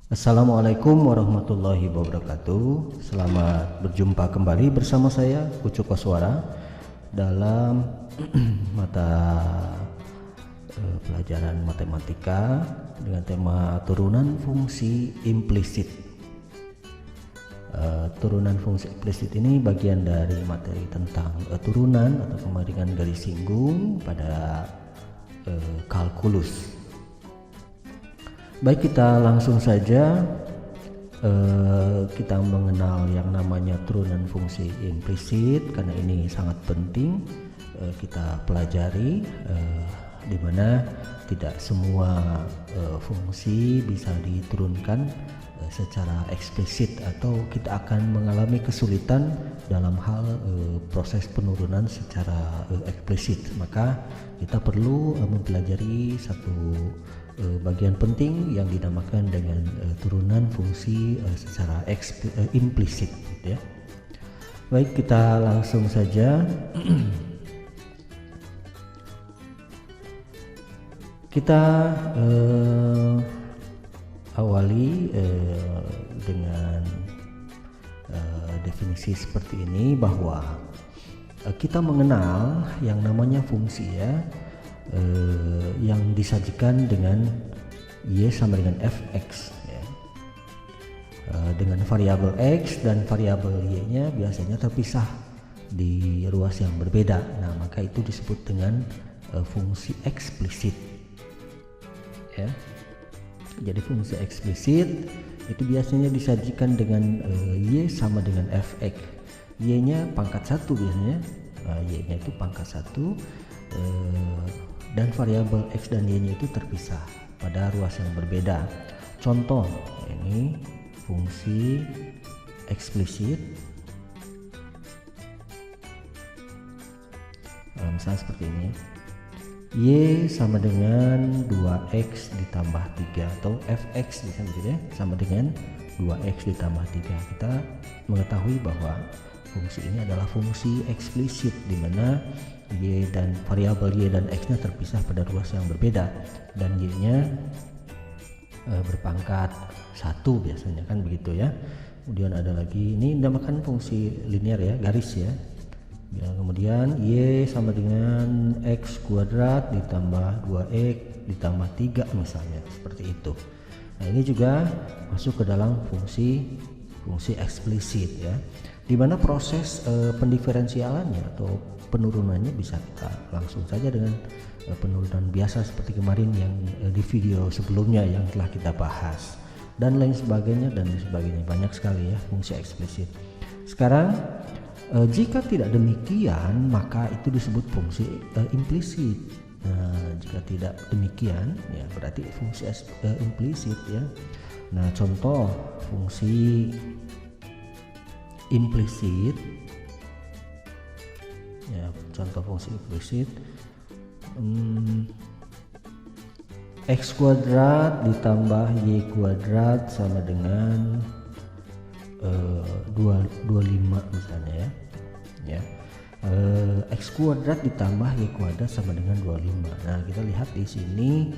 Assalamualaikum warahmatullahi wabarakatuh. Selamat berjumpa kembali bersama saya Ucu Koswara dalam mata pelajaran matematika dengan tema turunan fungsi implisit. Turunan fungsi implisit ini bagian dari materi tentang turunan atau pemaringan garis singgung pada kalkulus. Baik, kita langsung saja kita mengenal yang namanya turunan fungsi implisit, karena ini sangat penting kita pelajari, di mana tidak semua fungsi bisa diturunkan secara eksplisit, atau kita akan mengalami kesulitan dalam hal proses penurunan secara eksplisit. Maka kita perlu mempelajari satu bagian penting yang dinamakan dengan turunan fungsi secara implisit, ya. Baik, kita langsung saja. Kita awali dengan definisi seperti ini, bahwa kita mengenal yang namanya fungsi, ya, yang disajikan dengan y sama dengan fx, ya. Dengan variabel x dan variabel y nya biasanya terpisah di ruas yang berbeda. Nah, maka itu disebut dengan fungsi eksplisit, ya. Jadi fungsi eksplisit itu biasanya disajikan dengan y sama dengan fx, y nya pangkat 1 biasanya, y nya itu pangkat 1, dan variabel x dan y nya itu terpisah pada ruas yang berbeda. Contoh, ini fungsi eksplisit, misalnya seperti ini, y sama dengan 2x ditambah 3, atau fx bisa begitu, ya, sama dengan 2x ditambah 3. Kita mengetahui bahwa fungsi ini adalah fungsi eksplisit, di mana y dan variabel y dan x nya terpisah pada ruas yang berbeda, dan y nya berpangkat 1 biasanya, kan begitu, ya. Kemudian ada lagi, ini dinamakan fungsi linear, ya, garis, ya. Kemudian y sama dengan x kuadrat ditambah 2x ditambah 3 misalnya, seperti itu. Nah, ini juga masuk ke dalam fungsi eksplisit, ya, di mana proses pendiferensialannya atau penurunannya bisa kita langsung saja dengan penurunan biasa seperti kemarin yang di video sebelumnya yang telah kita bahas, dan lain sebagainya banyak sekali, ya, fungsi eksplisit. Sekarang jika tidak demikian, maka itu disebut fungsi implisit. Nah, jika tidak demikian, ya, berarti fungsi implisit, ya. Nah, contoh fungsi implisit, ya, contoh fungsi implisit, x kuadrat ditambah y kuadrat sama dengan 25 misalnya, ya. X kuadrat ditambah y kuadrat sama dengan 25. Nah, kita lihat di sini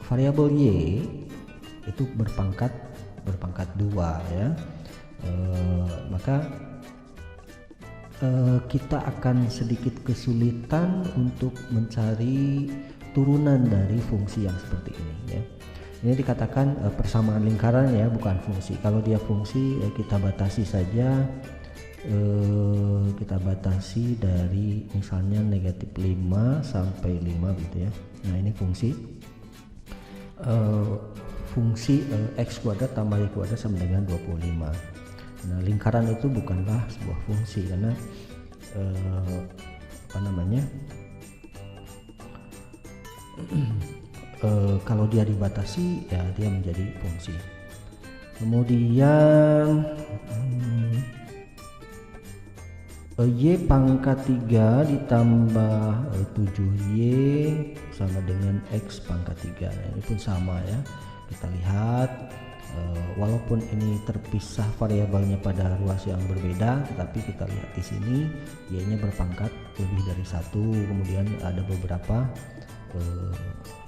variabel y itu berpangkat 2, ya. Maka kita akan sedikit kesulitan untuk mencari turunan dari fungsi yang seperti ini, ya. Ini dikatakan persamaan lingkaran, ya, bukan fungsi. Kalau dia fungsi, kita batasi saja, kita batasi dari misalnya negatif 5 sampai 5 gitu, ya. Nah, ini fungsi x kuadrat tambah y kuadrat sama dengan 25. Nah, lingkaran itu bukanlah sebuah fungsi, karena kalau dia dibatasi, ya, dia menjadi fungsi. Kemudian y pangkat 3 ditambah 7y sama dengan x pangkat 3. Nah, ini pun sama, ya. Kita lihat walaupun ini terpisah variabelnya pada ruas yang berbeda, tetapi kita lihat di sini y nya berpangkat lebih dari 1. Kemudian ada beberapa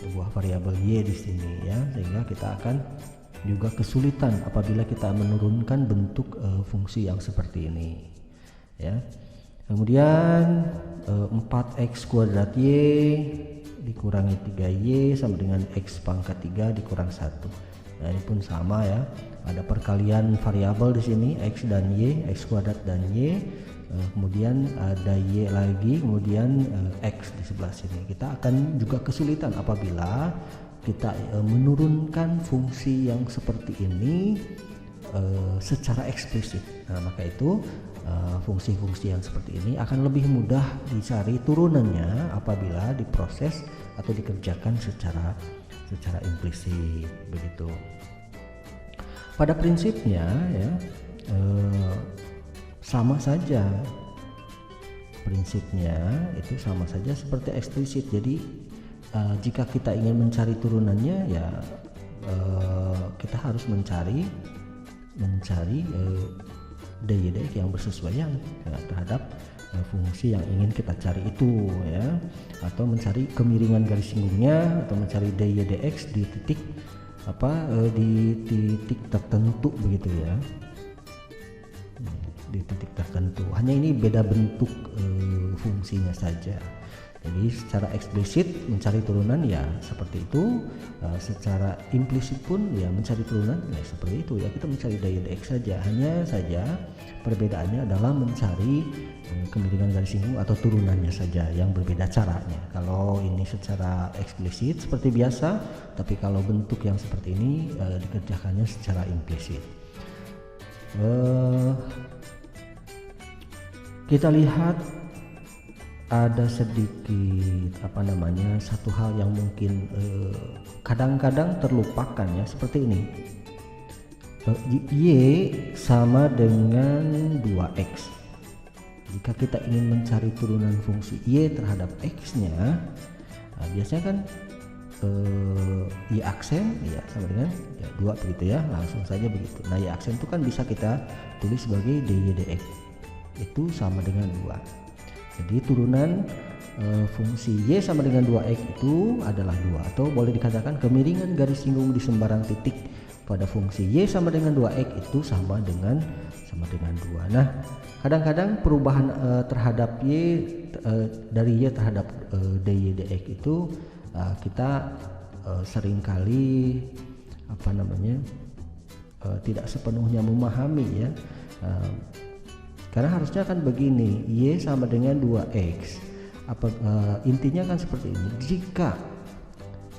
sebuah variabel y di sini ya, sehingga kita akan juga kesulitan apabila kita menurunkan bentuk fungsi yang seperti ini ya. Kemudian 4x kuadrat y dikurangi 3y sama dengan x pangkat 3 dikurang 1. Nah, ini pun sama ya, ada perkalian variabel di sini x dan y, x kuadrat dan y, kemudian ada y lagi, kemudian x di sebelah sini. Kita akan juga kesulitan apabila kita menurunkan fungsi yang seperti ini secara eksplisit. Nah, maka itu fungsi-fungsi yang seperti ini akan lebih mudah dicari turunannya apabila diproses atau dikerjakan secara implisit begitu. Pada prinsipnya ya sama saja, prinsipnya itu sama saja seperti eksplisit. Jadi jika kita ingin mencari turunannya ya kita harus mencari DY/DX yang bersesuaian terhadap fungsi yang ingin kita cari itu ya, atau mencari kemiringan garis singgungnya, atau mencari DY/DX di titik di titik tertentu begitu ya, di titik tertentu. Hanya ini beda bentuk fungsinya saja. Jadi secara eksplisit mencari turunan ya seperti itu, secara implisit pun ya mencari turunan ya seperti itu ya, kita mencari DY/DX saja. Hanya saja perbedaannya adalah mencari kemiringan garis singgung atau turunannya saja yang berbeda caranya. Kalau ini secara eksplisit seperti biasa, tapi kalau bentuk yang seperti ini dikerjakannya secara implisit. Kita lihat ada sedikit satu hal yang mungkin kadang-kadang terlupakan ya, seperti ini. Y sama dengan 2x. Jika kita ingin mencari turunan fungsi y terhadap x-nya, biasanya kan y aksen ya sama dengan 2 begitu ya, langsung saja begitu. Nah, y aksen itu kan bisa kita tulis sebagai DY/DX, itu sama dengan 2. Jadi turunan fungsi y sama dengan 2x itu adalah 2, atau boleh dikatakan kemiringan garis singgung di sembarang titik pada fungsi y sama dengan 2x itu sama dengan 2. Nah, kadang-kadang perubahan terhadap y dari y terhadap DY/DX itu kita seringkali tidak sepenuhnya memahami ya. Karena harusnya kan begini, y sama dengan 2x. Intinya kan seperti ini. Jika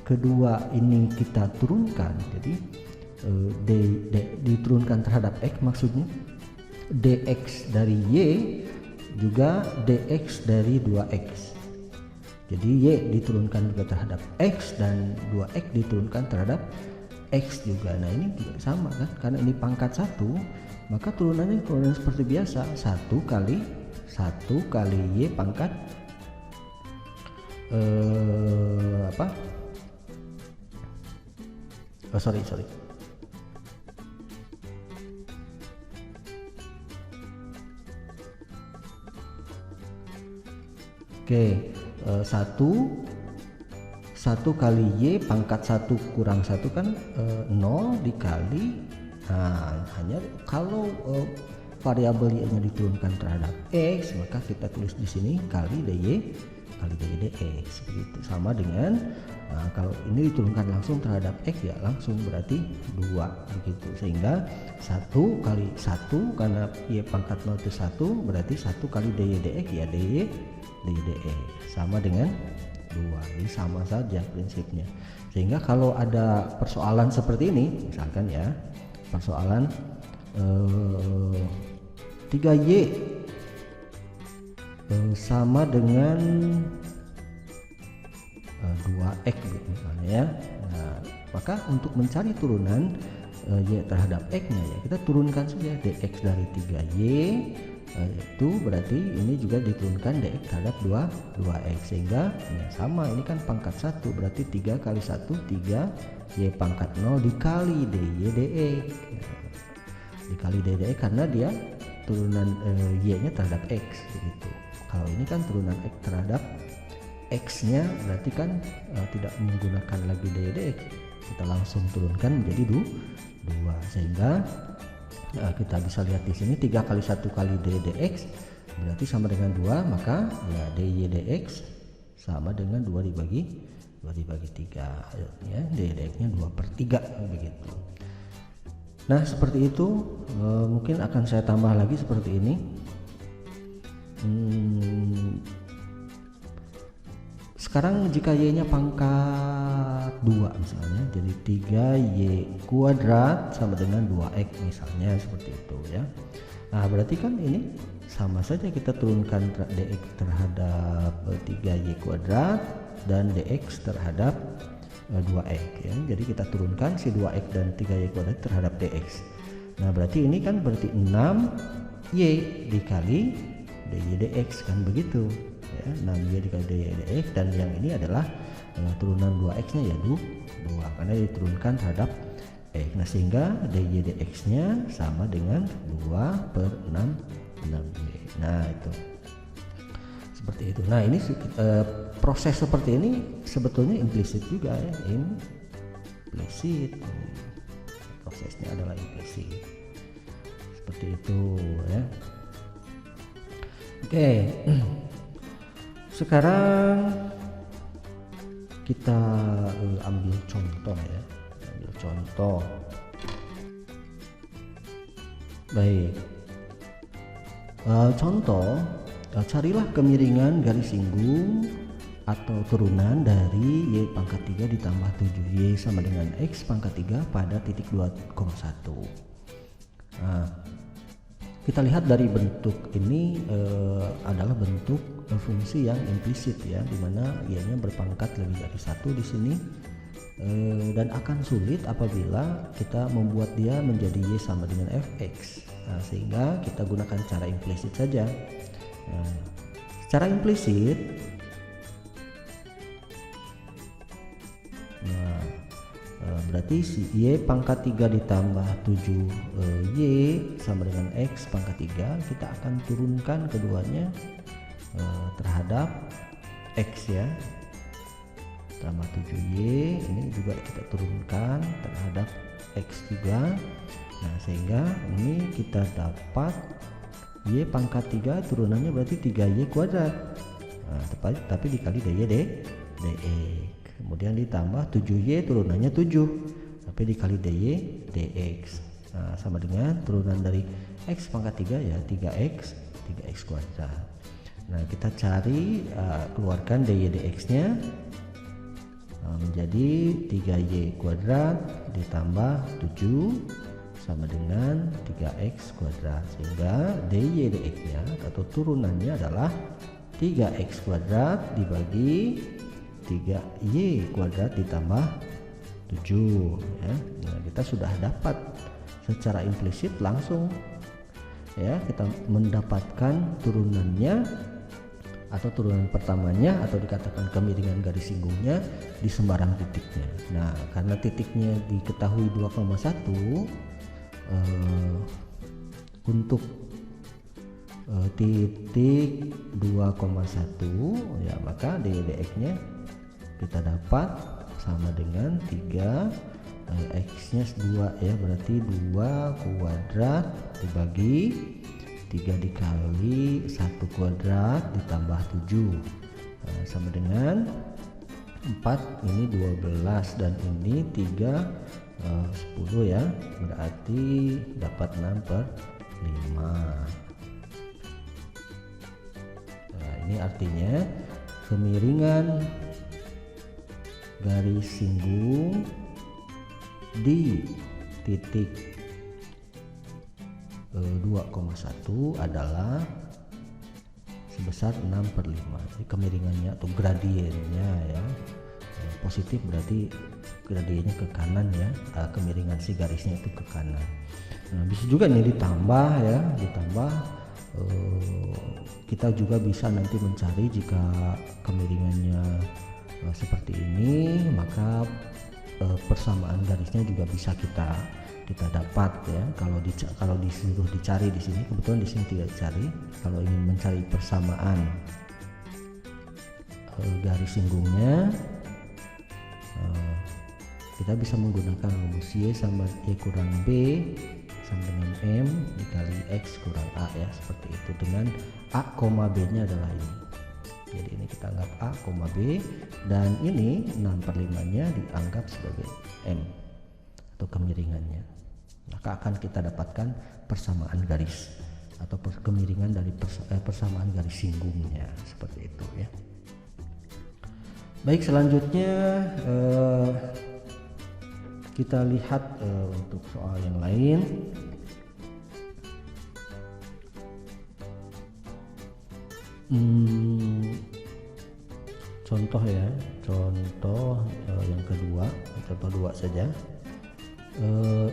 kedua ini kita turunkan, jadi diturunkan terhadap x, maksudnya dx dari y juga dx dari 2x. Jadi y diturunkan juga terhadap x dan 2x diturunkan terhadap x juga. Nah, ini juga sama kan, karena ini pangkat 1, maka turunan seperti biasa, 1 kali y pangkat sorry. Oke, 1 kali y pangkat 1 kurang 1 kan 0 dikali. Nah, hanya kalau variabel y-nya diturunkan terhadap x, maka kita tulis di sini kali DY/DX begitu, sama dengan kalau ini diturunkan langsung terhadap x ya langsung berarti 2 begitu, sehingga 1 kali 1 karena y pangkat 0 itu 1 berarti 1 kali DY/DX ya DY/DX sama dengan 2. Ini sama saja prinsipnya, sehingga kalau ada persoalan seperti ini, misalkan ya persoalan 3y sama dengan 2x gitu misalnya ya. Nah, maka untuk mencari turunan y terhadap x-nya ya kita turunkan saja dx dari 3y, itu berarti ini juga diturunkan dx terhadap 2x, sehingga ya sama, ini kan pangkat 1 berarti 3 kali 1 3 y pangkat 0 dikali DY/DX, dikali DY/DX karena dia turunan y nya terhadap x begitu. Kalau ini kan turunan x terhadap X nya berarti kan tidak menggunakan lagi daya dx, kita langsung turunkan menjadi 2, sehingga kita bisa lihat di sini 3 kali 1 kali daya dx berarti sama dengan 2, maka ya dy dx sama dengan 2 dibagi 3 ya, dy dx nya 2/3 begitu. Nah seperti itu. Mungkin akan saya tambah lagi seperti ini. Sekarang jika y nya pangkat 2 misalnya, jadi 3y kuadrat sama dengan 2x misalnya, seperti itu ya. Nah berarti kan ini sama saja, kita turunkan dx terhadap 3y kuadrat dan dx terhadap 2x ya. Jadi kita turunkan si 2x dan 3y kuadrat terhadap dx. Nah berarti ini kan berarti 6y dikali dy dx kan begitu ya, 6y dikali dy dx, dan yang ini adalah turunan 2x nya ya 2 karena diturunkan terhadap x. Nah sehingga dy dx nya sama dengan 2/6y. Nah itu seperti itu. Nah ini proses seperti ini sebetulnya implisit juga ya, implisit, prosesnya adalah implisit seperti itu ya. Oke, sekarang kita ambil contoh ya, ambil contoh. Baik, contoh, carilah kemiringan garis singgung atau turunan dari y pangkat 3 ditambah 7y sama dengan x pangkat 3 pada titik 2,1. Nah, kita lihat dari bentuk ini adalah bentuk fungsi yang implisit ya, dimana y-nya berpangkat lebih dari 1 di sini, dan akan sulit apabila kita membuat dia menjadi y sama dengan fx. Nah, sehingga kita gunakan cara implisit saja. Nah, secara implisit, berarti si y pangkat 3 ditambah 7y sama dengan x pangkat 3, kita akan turunkan keduanya terhadap x ya, tambah 7y ini juga kita turunkan terhadap x juga. Nah sehingga ini kita dapat y pangkat 3 turunannya berarti 3y kuadrat, nah, tapi dikali dy dx, kemudian ditambah 7y turunannya 7 tapi dikali dy dx, nah, sama dengan turunan dari x pangkat 3 ya 3x kuadrat. Nah kita cari keluarkan dy dx nya menjadi 3y kuadrat ditambah 7 sama dengan 3x kuadrat, sehingga dy dx nya atau turunannya adalah 3x kuadrat dibagi 3y kuadrat ditambah 7 ya. Nah, kita sudah dapat secara implisit langsung ya, kita mendapatkan turunannya atau turunan pertamanya, atau dikatakan kemiringan garis singgungnya di sembarang titiknya. Nah karena titiknya diketahui 2,1, untuk titik 2,1 ya, maka dy dx nya kita dapat sama dengan 3 x nya 2 ya, berarti 2 kuadrat dibagi 3 dikali 1 kuadrat ditambah 7 sama dengan 4, ini 12 dan ini 3 10 ya, berarti dapat 6/5. Nah ini artinya kemiringan garis singgung di titik 2,1 adalah sebesar 6/5. Jadi kemiringannya atau gradiennya ya, positif berarti gradiennya ke kanan ya, kemiringan si garisnya itu ke kanan. Nah, bisa juga ini ditambah ya, ditambah kita juga bisa nanti mencari jika kemiringannya seperti ini, maka persamaan garisnya juga bisa kita dapat ya. Kalau disuruh dicari di sini, kebetulan di sini tidak dicari. Kalau ingin mencari persamaan garis singgungnya, kita bisa menggunakan rumus Y sama Y kurang B sama dengan M dikali X kurang A ya, seperti itu, dengan A, B nya adalah ini. Jadi ini kita anggap A, B, dan ini 6/5 nya dianggap sebagai M atau kemiringannya. Maka akan kita dapatkan persamaan garis atau kemiringan dari persamaan garis singgungnya, seperti itu ya. Baik, selanjutnya kita lihat untuk soal yang lain. Contoh ya, contoh yang kedua, contoh 2 saja.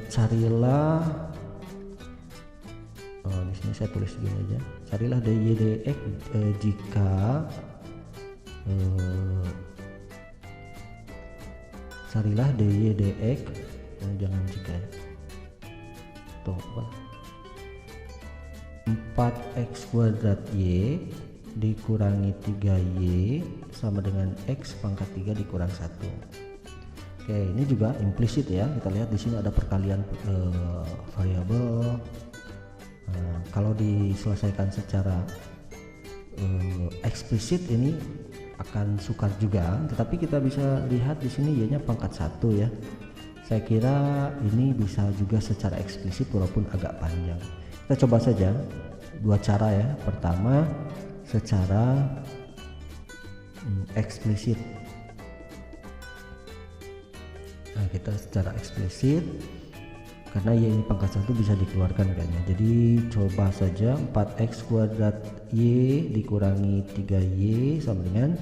Carilah, di sini saya tulis gini aja. Carilah dy dx jika carilah dy dx, jangan jika ya. Tuh, 4x kuadrat y dikurangi 3y sama dengan x pangkat 3 dikurang 1. Oke, ini juga implisit ya. Kita lihat di sini ada perkalian variabel. Kalau diselesaikan secara eksplisit ini akan sukar juga, tetapi kita bisa lihat di sini y-nya pangkat 1 ya. Saya kira ini bisa juga secara eksplisit walaupun agak panjang. Kita coba saja 2 cara ya. Pertama secara eksplisit. Nah, kita secara eksplisit karena y ini pangkat 1 bisa dikeluarkan kayaknya. Jadi coba saja 4x kuadrat y dikurangi 3y sama dengan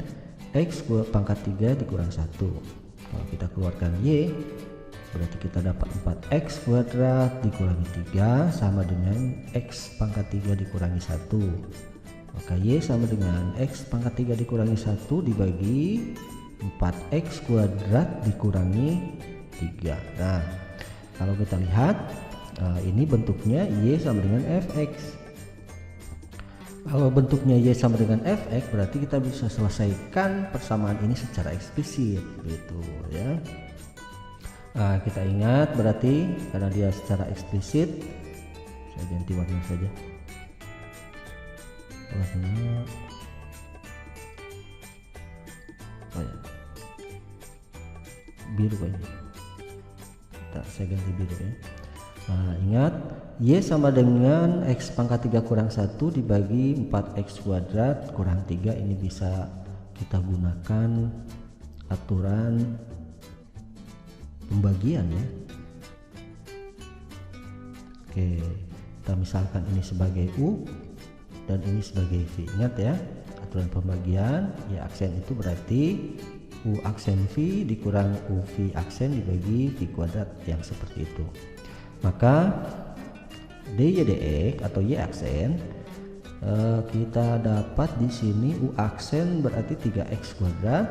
x pangkat 3 dikurang 1. Kalau kita keluarkan y, berarti kita dapat 4x kuadrat dikurangi 3 sama dengan x pangkat 3 dikurangi 1. Maka y sama dengan x pangkat 3 dikurangi 1 dibagi 4x kuadrat dikurangi 3. Nah, kalau kita lihat ini bentuknya y sama dengan fx. Kalau bentuknya y sama dengan fx, berarti kita bisa selesaikan persamaan ini secara eksplisit gitu ya. Nah, kita ingat berarti karena dia secara eksplisit, saya ganti warna saja. Warna biru kayaknya. Saya ganti biru ya. Nah, ingat y sama dengan x pangkat 3 kurang 1 dibagi 4x kuadrat kurang 3. Ini bisa kita gunakan aturan pembagian ya. Oke, kita misalkan ini sebagai u dan ini sebagai v. Ingat ya, aturan pembagian y aksen itu berarti u aksen v dikurang u v aksen dibagi v kuadrat yang seperti itu. Maka dy dx atau y aksen kita dapat di sini u aksen berarti 3x kuadrat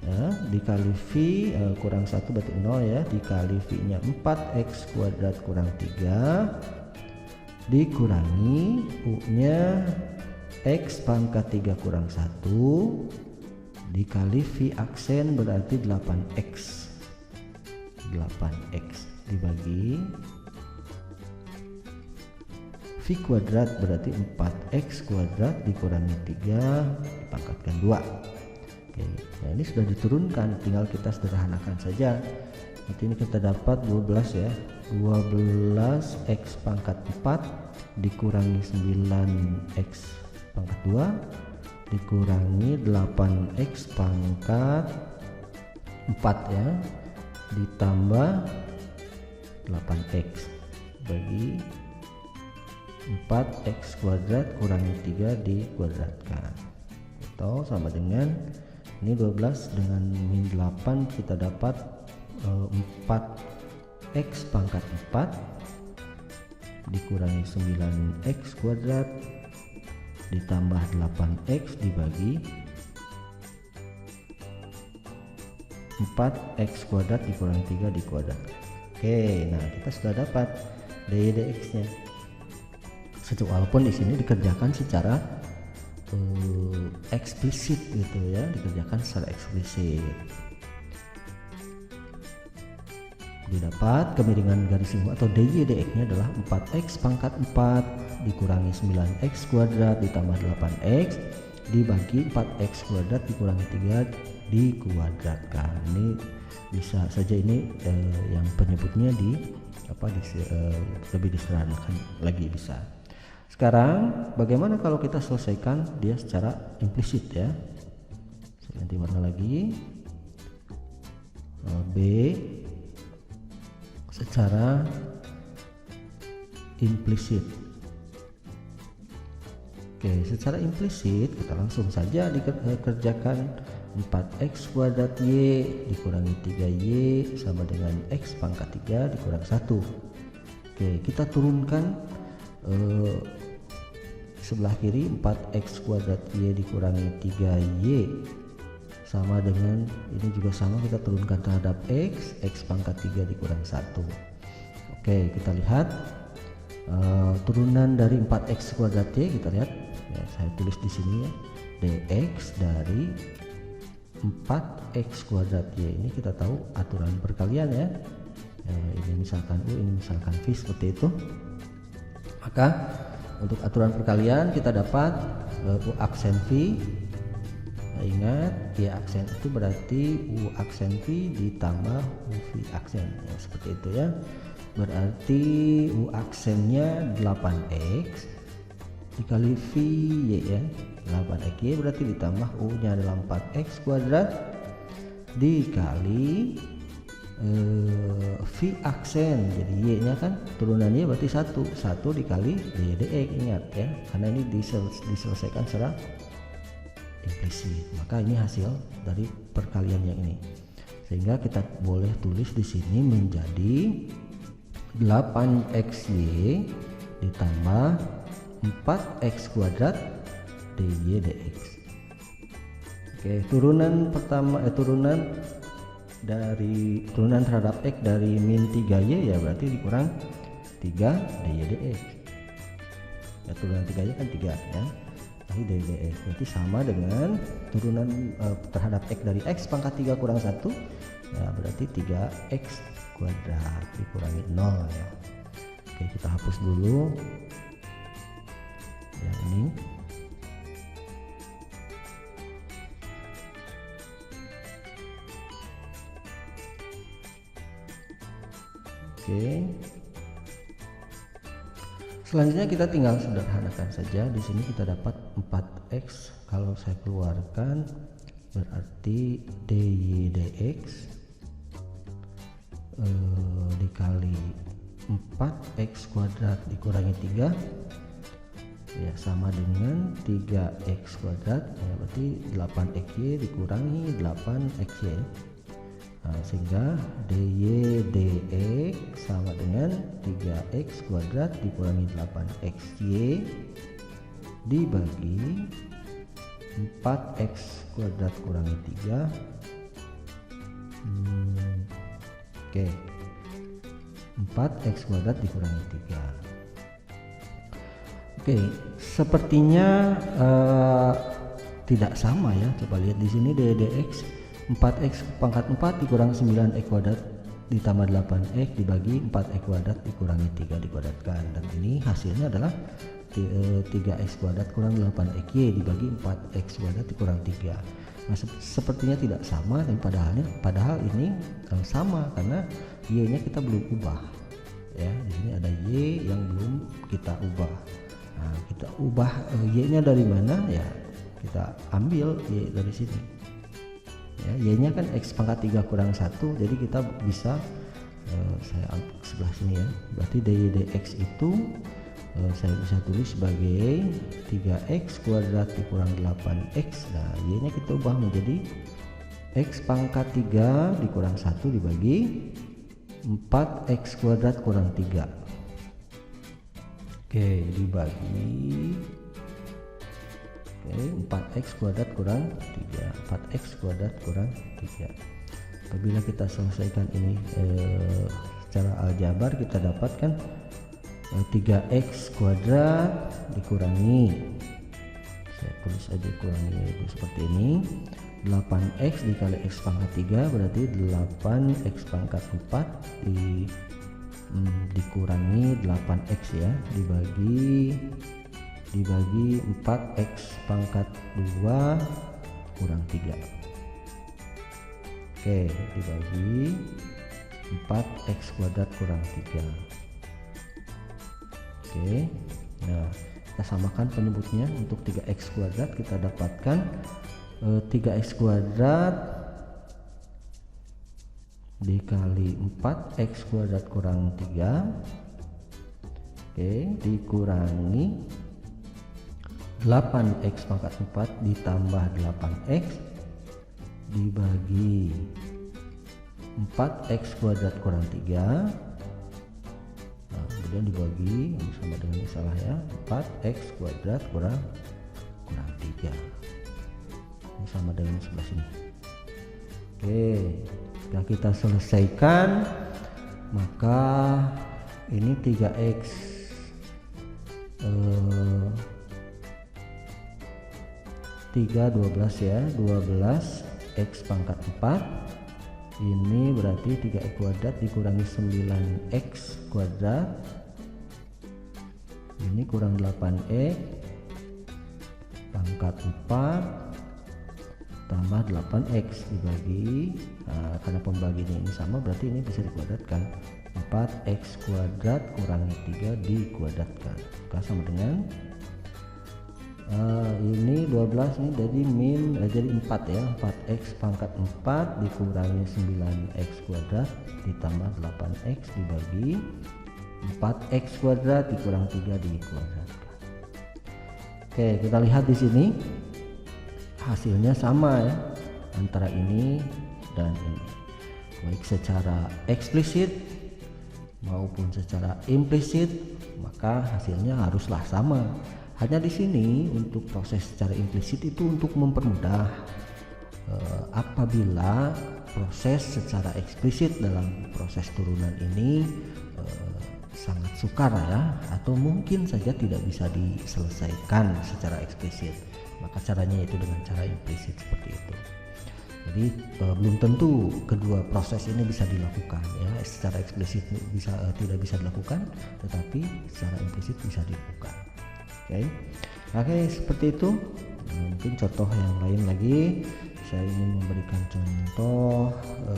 ya, dikali v kurang 1 berarti 0 ya, dikali v nya 4x kuadrat kurang 3 dikurangi u nya x pangkat 3 kurang 1 dikali v aksen berarti 8x dibagi v kuadrat berarti 4x kuadrat dikurangi 3 dipangkatkan 2. Oke, nah ini sudah diturunkan, tinggal kita sederhanakan saja. Nanti ini kita dapat 12 ya, 12x pangkat 4 dikurangi 9x pangkat 2 dikurangi 8x pangkat 4 ya, ditambah 8x bagi 4x kuadrat kurangi 3 dikuadratkan, atau sama dengan ini 12 dengan min 8 kita dapat 4x pangkat 4 dikurangi 9x kuadrat ditambah 8x dibagi 4x kuadrat dikurangi 3 dikuadrat. Oke, nah kita sudah dapat dy dx nya. Walaupun di sini dikerjakan secara eksplisit gitu ya, dikerjakan secara eksplisit. Didapat kemiringan garis lingkup atau DY/DX-nya adalah 4x pangkat 4 dikurangi 9x kuadrat ditambah 8x dibagi 4x kuadrat dikurangi 3 dikuadratkan. Ini bisa saja ini yang penyebutnya lebih disederhanakan lagi bisa. Sekarang bagaimana kalau kita selesaikan dia secara implisit ya. Saya ganti warna lagi. B secara implisit. Oke, secara implisit kita langsung saja dikerjakan 4x kuadrat y dikurangi 3y sama dengan x pangkat 3 dikurang 1. Oke, kita turunkan sebelah kiri 4x kuadrat y dikurangi 3y sama dengan ini juga sama, kita turunkan terhadap x pangkat 3 dikurang 1. Oke, kita lihat turunan dari 4x kuadrat y, kita lihat ya, saya tulis di sini ya, dx dari 4x kuadrat y. Ini kita tahu aturan perkalian ya, ini misalkan u, ini misalkan v, seperti itu. Maka untuk aturan perkalian kita dapat u aksen v. Ingat, y aksen itu berarti u aksen v ditambah u v aksen ya, seperti itu ya. Berarti u aksennya 8x dikali v y ya, 8x y berarti ditambah u nya adalah 4x kuadrat dikali v aksen, jadi y nya kan turunannya berarti 1 dikali dx, ingat ya, karena ini diselesaikan secara implisit. Maka ini hasil dari perkalian yang ini, sehingga kita boleh tulis di sini menjadi 8xy ditambah 4x kuadrat dy dx. Oke, turunan pertama turunan terhadap x dari min 3y ya berarti dikurang 3 dy dx. Ya, turunan 3y kan 3 ya. Dy dx berarti sama dengan turunan terhadap x dari x pangkat 3 kurang 1 ya, berarti 3x kuadrat dikurangi 0 ya. Oke, kita hapus dulu yang ini. Oke, selanjutnya kita tinggal sederhanakan saja. Di sini kita dapat 4x, kalau saya keluarkan berarti dy dx dikali 4x kuadrat dikurangi 3 ya, sama dengan 3x kuadrat ya, berarti 8xy dikurangi 8xy. Sehingga dy dx sama dengan 3x kuadrat dikurangi 8xy dibagi 4x kuadrat kurangi 3. Oke, 4x kuadrat dikurangi 3. Oke, sepertinya tidak sama ya. Coba lihat di sini dy dx 4x pangkat 4 dikurang 9x kuadrat ditambah 8x dibagi 4x kuadrat dikurangi 3 dikuadratkan, dan ini hasilnya adalah 3x kuadrat kurang 8xy dibagi 4x kuadrat dikurang 3. Nah, sepertinya tidak sama, dan padahal ini sama karena y nya kita belum ubah ya. Di sini ada y yang belum kita ubah. Nah, kita ubah y nya dari mana ya, kita ambil y dari sini ya, y nya kan x pangkat 3 kurang 1, jadi kita bisa saya sebelah sini ya, berarti dy dx itu saya bisa tulis sebagai 3x kuadrat dikurang 8x. Nah, y nya kita ubah menjadi x pangkat 3 dikurang 1 dibagi 4x kuadrat kurang 3. Oke, dibagi 4x kuadrat kurang 3, 4x kuadrat kurang 3. Apabila kita selesaikan ini secara aljabar, kita dapatkan 3x kuadrat dikurangi Saya tulis aja kurangi yaitu seperti ini. 8x dikali x pangkat 3 berarti 8x pangkat 4 dikurangi 8x ya, dibagi 4x pangkat 2 kurang 3. Oke, dibagi 4x kuadrat kurang 3. Oke, nah kita samakan penyebutnya. Untuk 3x kuadrat kita dapatkan 3x kuadrat dikali 4x kuadrat kurang 3, oke, dikurangi 8x pangkat 4 ditambah 8x dibagi 4x kuadrat kurang 3. Nah, kemudian dibagi sama dengan ini salah ya, 4x kuadrat kurang 3. Ini sama dengan sebelah sini. Oke, jika kita selesaikan maka ini 3x 12 ya, 12x pangkat 4 ini berarti 3x kuadrat dikurangi 9x kuadrat ini kurang 8x pangkat 4 tambah 8x dibagi, nah, karena pembagiannya ini sama berarti ini bisa dikuadratkan, 4x kuadrat kurangi 3 dikuadratkan, maka sama dengan ini 12 ini jadi 4 ya, 4x pangkat 4 dikurangi 9x kuadrat ditambah 8x dibagi 4x kuadrat dikurang 3 dikuadratkan. Oke, kita lihat di sini hasilnya sama ya antara ini dan ini, baik secara eksplisit maupun secara implisit, maka hasilnya haruslah sama. Hanya di sini untuk proses secara implisit itu untuk mempermudah apabila proses secara eksplisit dalam proses turunan ini sangat sukar ya, atau mungkin saja tidak bisa diselesaikan secara eksplisit, maka caranya itu dengan cara implisit seperti itu. Jadi belum tentu kedua proses ini bisa dilakukan ya, secara eksplisit tidak bisa dilakukan, tetapi secara implisit bisa dilakukan. Oke, seperti itu. Mungkin contoh yang lain lagi, saya ingin memberikan contoh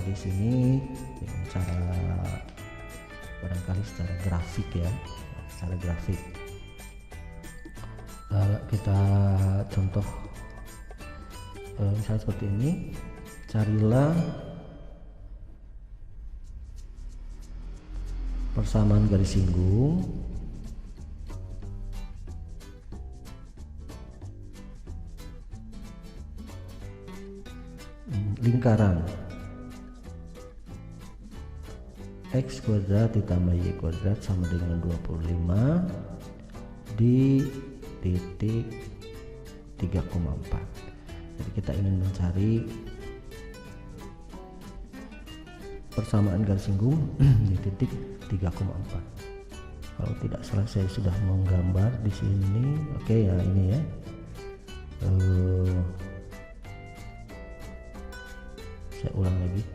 di sini dengan cara barangkali secara grafik ya, secara grafik. Kita contoh misalnya seperti ini, carilah persamaan garis singgung lingkaran x kuadrat ditambah y kuadrat sama dengan 25 di titik 3,4. Jadi kita ingin mencari persamaan garis singgung di titik 3,4. Kalau tidak salah saya sudah menggambar di sini. Oke ya, ini ya. Saya ulang lagi.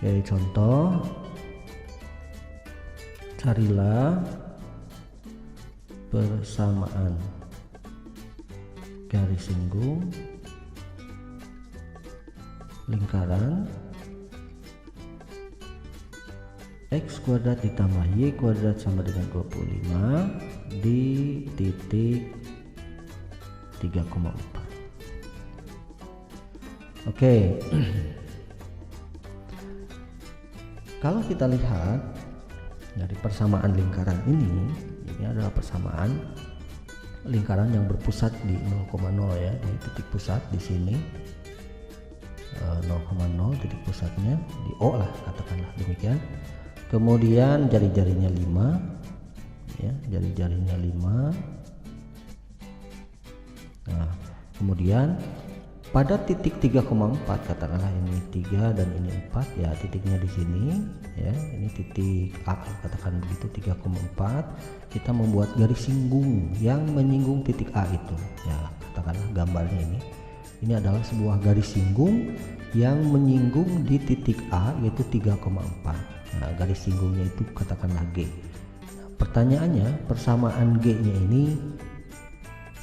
Jadi contoh, carilah persamaan garis singgung lingkaran x kuadrat ditambah y kuadrat sama dengan 25 di titik 3,4. Oke. Kalau kita lihat dari persamaan lingkaran ini adalah persamaan lingkaran yang berpusat di 0,0 ya, di titik pusat di sini 0,0 titik pusatnya di O lah, katakanlah demikian. Kemudian jari-jarinya 5 ya, jari-jarinya 5. Nah, kemudian pada titik 3,4, katakanlah ini 3 dan ini 4 ya, titiknya di sini ya, ini titik A, katakan begitu 3,4, kita membuat garis singgung yang menyinggung titik A itu ya, katakanlah gambarnya ini adalah sebuah garis singgung yang menyinggung di titik A yaitu 3,4. Nah, garis singgungnya itu katakanlah G. Nah, pertanyaannya persamaan G-nya ini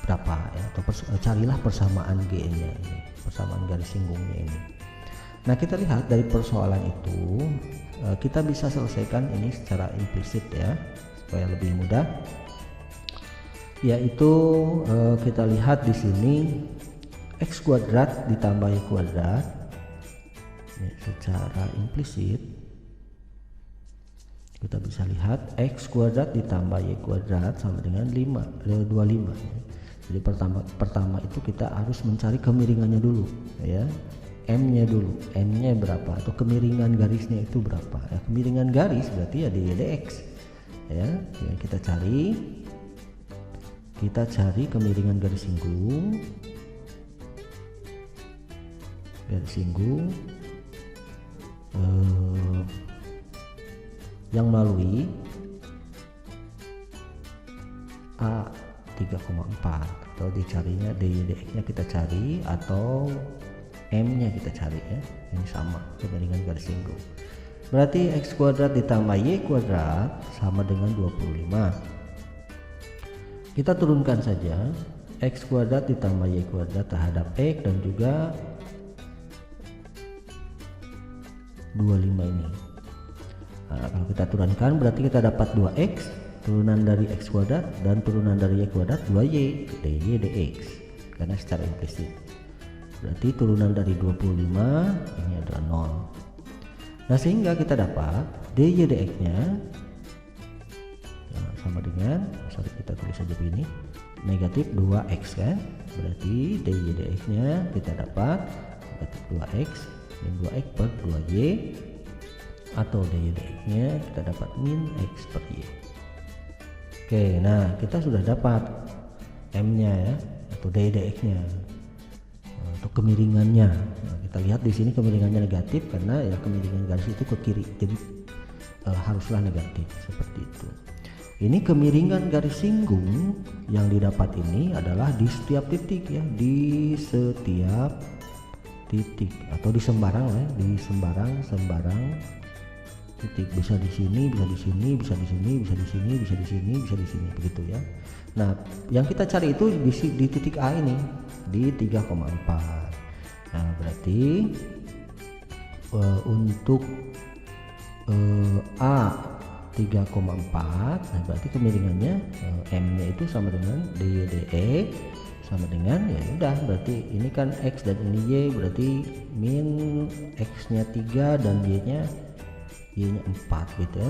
berapa ya, atau carilah persamaan G-nya ini, persamaan garis singgungnya ini. Nah, kita lihat dari persoalan itu kita bisa selesaikan ini secara implisit ya, supaya lebih mudah. Yaitu kita lihat di sini x kuadrat ditambah y kuadrat ya, secara implisit kita bisa lihat x kuadrat ditambah y kuadrat sama dengan 25 ya. Jadi pertama itu kita harus mencari kemiringannya dulu ya, m-nya dulu, m-nya berapa atau kemiringan garisnya itu berapa ya. Kemiringan garis berarti ya dy dx ya, kita cari kemiringan garis singgung yang melalui A 3,4 atau dicarinya dy dx nya kita cari atau m nya kita cari ya, ini sama kemiringan garis singgung. Berarti x kuadrat ditambah y kuadrat sama dengan 25. Kita turunkan saja x kuadrat ditambah y kuadrat terhadap x dan juga 25 ini. Nah, kalau kita turunkan berarti kita dapat 2x, turunan dari x kuadrat dan turunan dari y kuadrat 2y dy dx, karena secara implisit. Berarti turunan dari 25 ini adalah 0. Nah, sehingga kita dapat dy dx nya sama dengan, sorry kita tulis saja begini, negatif 2x kan, berarti dy dx nya kita dapat negatif 2x min 2x per 2y, atau dy dx nya kita dapat min x per y. Oke, nah kita sudah dapat m nya ya, atau dy dx nya untuk kemiringannya. Nah, kita lihat di sini kemiringannya negatif karena ya kemiringan garis itu ke kiri, jadi haruslah negatif seperti itu. Ini kemiringan garis singgung yang didapat ini adalah di setiap titik ya, di setiap titik atau di sembarang ya, di sembarang titik, bisa di sini, bisa di sini, bisa di sini, bisa di sini, bisa di sini, bisa di sini, begitu ya. Nah, yang kita cari itu di titik A ini di 3,4. Nah, berarti untuk A 3,4, nah berarti kemiringannya m-nya itu sama dengan dy dx sama dengan ya udah, berarti ini kan x dan ini y, berarti min x-nya 3 dan y-nya 4 gitu ya.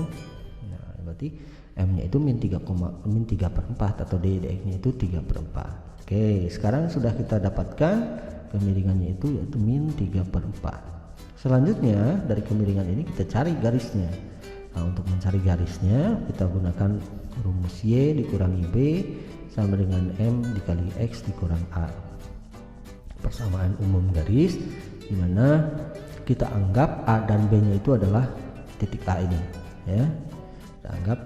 Nah, berarti m-nya itu min 3/4 atau dy dx-nya itu 3/4. Oke, sekarang sudah kita dapatkan kemiringannya itu yaitu min 3/4. Selanjutnya dari kemiringan ini kita cari garisnya. Nah, untuk mencari garisnya kita gunakan rumus y dikurangi b sama dengan m dikali x dikurang a, persamaan umum garis, dimana kita anggap a dan b nya itu adalah titik A ini ya. Kita anggap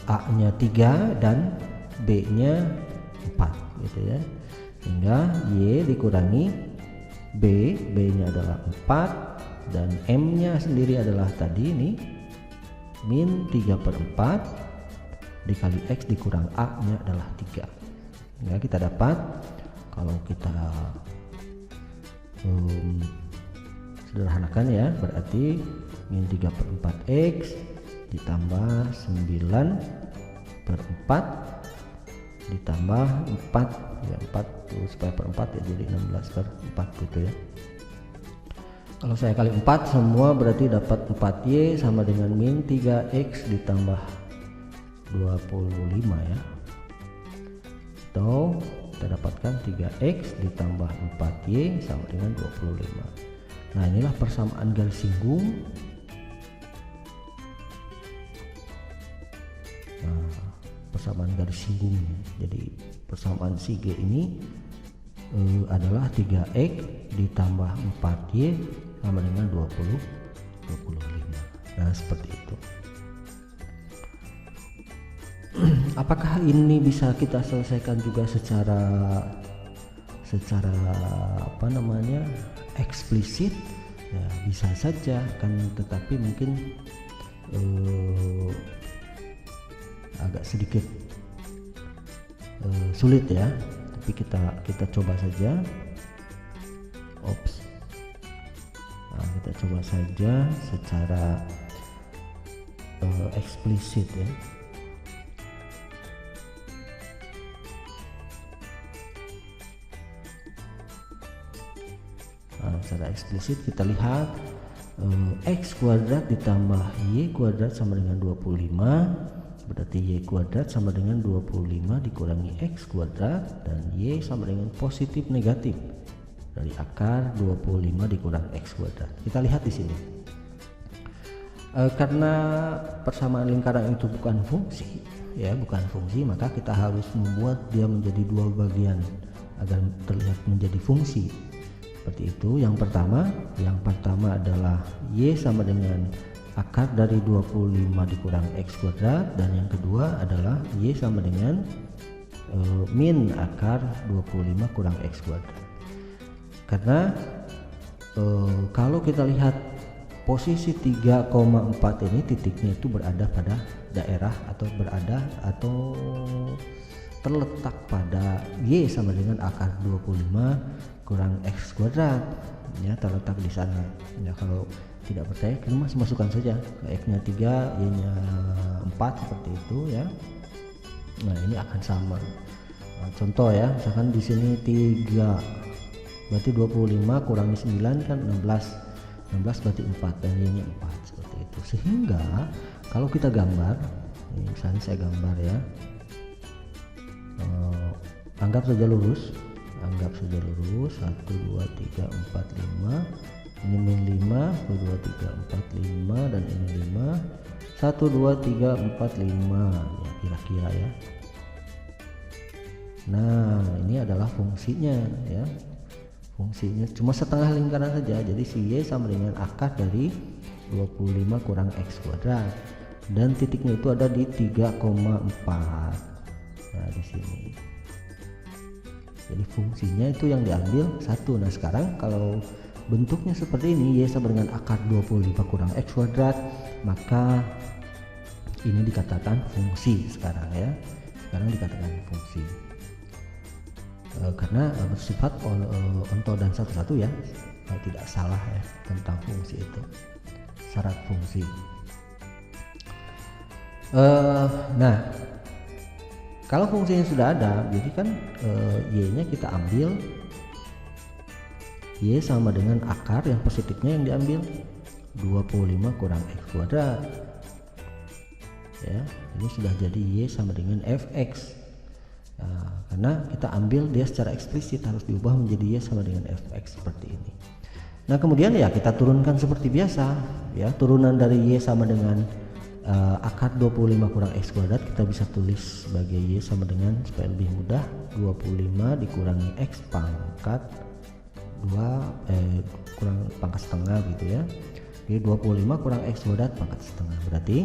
a nya 3 dan b nya 4 gitu ya, sehingga y dikurangi b nya adalah 4 dan m nya sendiri adalah tadi ini min 3/4 dikali x dikurang a nya adalah 3. Ya, kita dapat kalau kita sederhanakan ya, berarti min 3/4 x ditambah 9/4 ditambah 4 ya, 4 supaya per 4 ya, jadi 16/4 gitu ya. Kalau saya kali 4 semua berarti dapat 4y sama dengan min 3x ditambah 25 ya, atau kita dapatkan 3x ditambah 4y sama dengan 25. Nah, inilah persamaan garis singgung. Nah, persamaan garis singgungnya. Jadi persamaan si G ini adalah 3X ditambah 4Y sama dengan 25. Nah seperti itu. Apakah ini bisa kita selesaikan juga secara apa namanya eksplisit? Ya bisa saja kan, tetapi mungkin agak sedikit sulit ya. Tapi kita coba saja. Nah, kita coba saja secara eksplisit ya. Nah, secara eksplisit kita lihat X kuadrat ditambah Y kuadrat sama dengan 25, berarti Y kuadrat sama dengan 25 dikurangi X kuadrat, dan Y sama dengan positif negatif dari akar 25 dikurang X kuadrat. Kita lihat di sini. Karena persamaan lingkaran itu bukan fungsi ya, bukan fungsi, maka kita harus membuat dia menjadi dua bagian agar terlihat menjadi fungsi. Seperti itu. Yang pertama adalah Y sama dengan akar dari 25 dikurang X kuadrat, dan yang kedua adalah Y sama dengan min akar 25 kurang X kuadrat. Karena kalau kita lihat posisi 3,4 ini titiknya itu berada pada daerah atau terletak pada Y sama dengan akar 25 kurang X kuadrat ya, terletak di sana ya. Kalau tidak percaya kita masukkan saja X nya 3 Y nya 4 seperti itu ya. Nah ini akan sama. Contoh ya, misalkan di sini 3 berarti 25 kurangi 9 kan 16 berarti 4 dan Y nya 4 seperti itu. Sehingga kalau kita gambar ini, misalnya saya gambar ya, anggap saja lurus 1 2 3 4 5, ini min 5 1 2 3 4 5, dan ini 5 1 2 3 4 5 ya, kira-kira ya. Nah ini adalah fungsinya ya, fungsinya cuma setengah lingkaran saja. Jadi si Y sama dengan akar dari 25 kurang X kuadrat, dan titiknya itu ada di 3,4. Nah di sini. Jadi fungsinya itu yang diambil 1. Nah sekarang kalau bentuknya seperti ini, Y sama dengan akar 25 kurang X kuadrat, maka ini dikatakan fungsi sekarang ya. Sekarang dikatakan fungsi karena bersifat onto dan satu-satu ya, tidak salah ya tentang fungsi itu, syarat fungsi. Nah kalau fungsinya sudah ada, jadi kan Y-nya kita ambil Y sama dengan akar yang positifnya yang diambil 25 kurang X kuadrat ya. Ini sudah jadi Y sama dengan Fx. Nah, karena kita ambil dia secara eksplisit, harus diubah menjadi Y sama dengan Fx seperti ini. Nah kemudian ya kita turunkan seperti biasa ya, turunan dari Y sama dengan akar 25 kurang X kuadrat kita bisa tulis sebagai Y sama dengan, supaya lebih mudah, 25 dikurangi X pangkat 2 kurang pangkat setengah gitu ya. Jadi 25 kurang X kuadrat pangkat setengah, berarti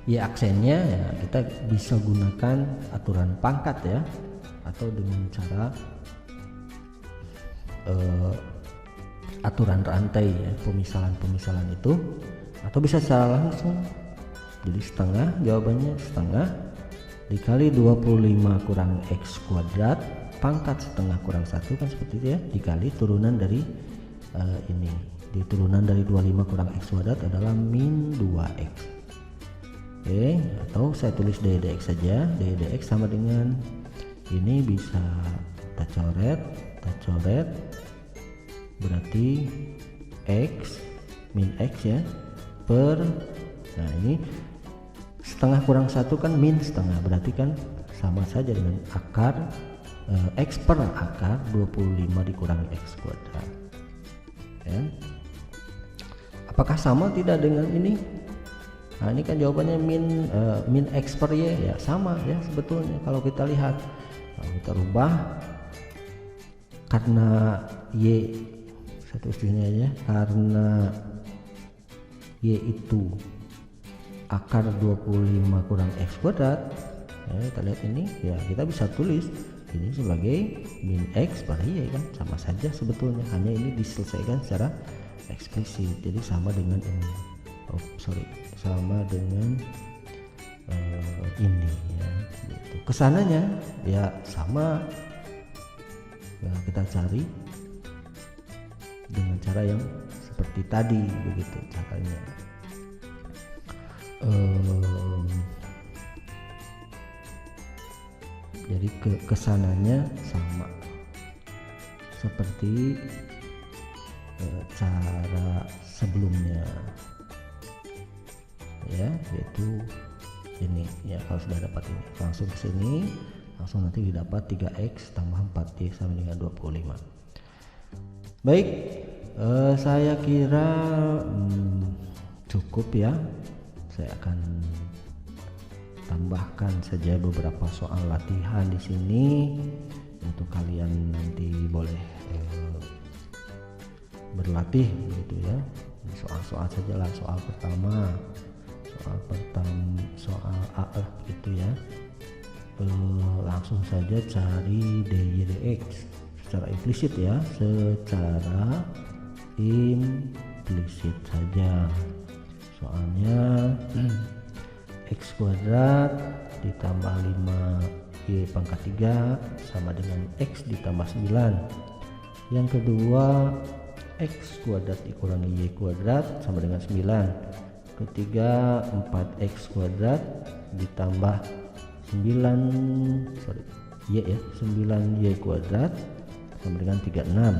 Y aksennya ya kita bisa gunakan aturan pangkat ya, atau dengan cara aturan rantai ya, pemisahan itu, atau bisa secara langsung. Jadi setengah, jawabannya setengah dikali 25 kurang X kuadrat pangkat setengah kurang 1 kan seperti itu ya, dikali turunan dari ini, di turunan dari 25 kurang X kuadrat adalah min 2X. Oke, atau saya tulis dx saja, dx sama dengan ini, bisa kita coret berarti X min X ya per, nah ini setengah kurang 1 kan min setengah, berarti kan sama saja dengan akar X per akar 25 dikurangi X kuadrat ya. Apakah sama tidak dengan ini? Nah ini kan jawabannya min X per Y ya, sama ya sebetulnya kalau kita lihat. Kalau kita rubah karena Y, saya tulis ini aja, karena Y itu akar 25 kurang X kuadrat ya, kita lihat ini ya, kita bisa tulis ini sebagai min X per Y kan, sama saja sebetulnya, hanya ini diselesaikan secara eksplisit, jadi sama dengan ini, sama dengan ini ya gitu. Kesananya ya sama ya, kita cari dengan cara yang seperti tadi begitu caranya. Jadi kesananya sama seperti cara sebelumnya ya, yaitu ini ya. Kalau sudah dapat ini langsung ke sini, langsung nanti didapat 3x tambah 4y sama dengan 25. Baik, saya kira cukup ya. Saya akan tambahkan saja beberapa soal latihan di sini untuk kalian nanti boleh berlatih gitu ya. Soal-soal saja lah. Soal pertama soal A lah gitu ya. Langsung saja cari dy dx secara implisit ya, secara implisit saja. Soalnya X kuadrat ditambah 5y pangkat 3 sama dengan X ditambah 9. Yang kedua X kuadrat dikurangi Y kuadrat sama dengan 9. Ketiga 4X kuadrat ditambah 9y kuadrat sama dengan 36.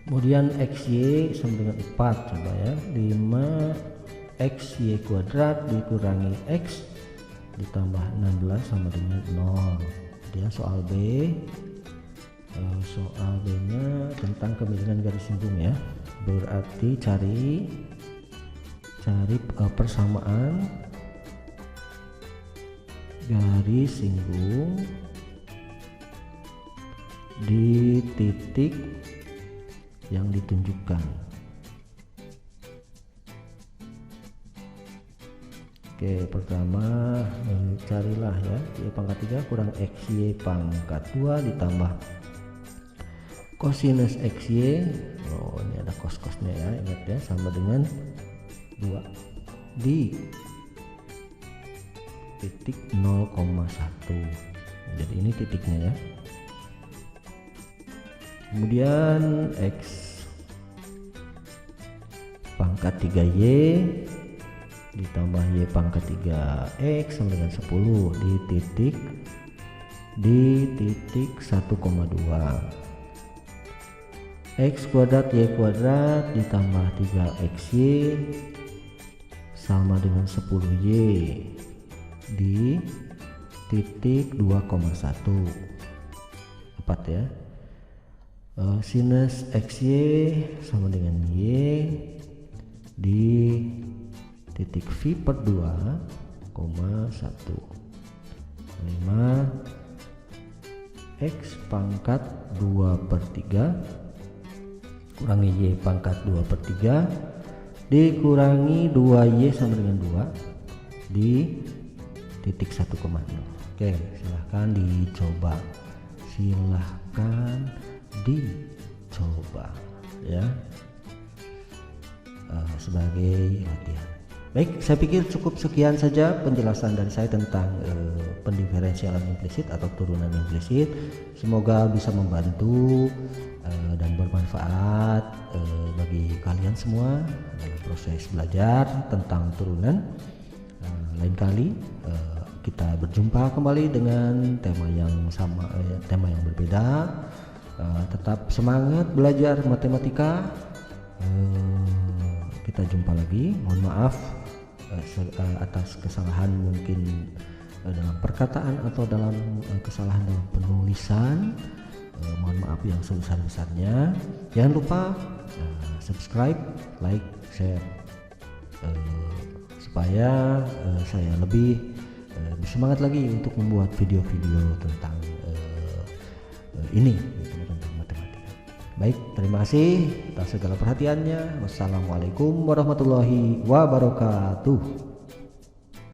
Kemudian XY sama dengan 4, coba ya, 5XY kuadrat dikurangi X ditambah 16 sama dengan 0. Kemudian soal B, soal B nya tentang kemiringan garis singgung ya, berarti cari persamaan garis singgung di titik yang ditunjukkan. Oke, pertama carilah ya y pangkat 3 kurang xy pangkat 2 ditambah kosinus xy, ini ada kos-kosnya ya, ingat ya, sama dengan 2 di titik 0,1. Jadi ini titiknya ya. Kemudian X pangkat 3y ditambah y pangkat 3x sama dengan 10 di titik 1,2. X kuadrat y kuadrat ditambah 3xy sama dengan 10y di titik 2,1. 4 ya. Sinus xy sama dengan y di titik v per 2,1. 5 x pangkat 2 per 3 kurangi y pangkat 2 per 3 dikurangi 2y sama dengan 2 di titik 1,0. Oke, silahkan dicoba, ya, sebagai latihan. Baik, saya pikir cukup sekian saja penjelasan dari saya tentang pendiferensialan implisit atau turunan implisit. Semoga bisa membantu dan bermanfaat bagi kalian semua dalam proses belajar tentang turunan. Lain kali kita berjumpa kembali dengan tema yang sama, tema yang berbeda. Tetap semangat belajar matematika. Kita jumpa lagi. Mohon maaf atas kesalahan mungkin dalam perkataan atau dalam kesalahan dalam penulisan. Mohon maaf yang sebesar-besarnya. Jangan lupa subscribe, like, share, supaya saya lebih bersemangat lagi untuk membuat video-video tentang ini gitu, tentang matematika. Baik, terima kasih atas segala perhatiannya. Wassalamualaikum warahmatullahi wabarakatuh.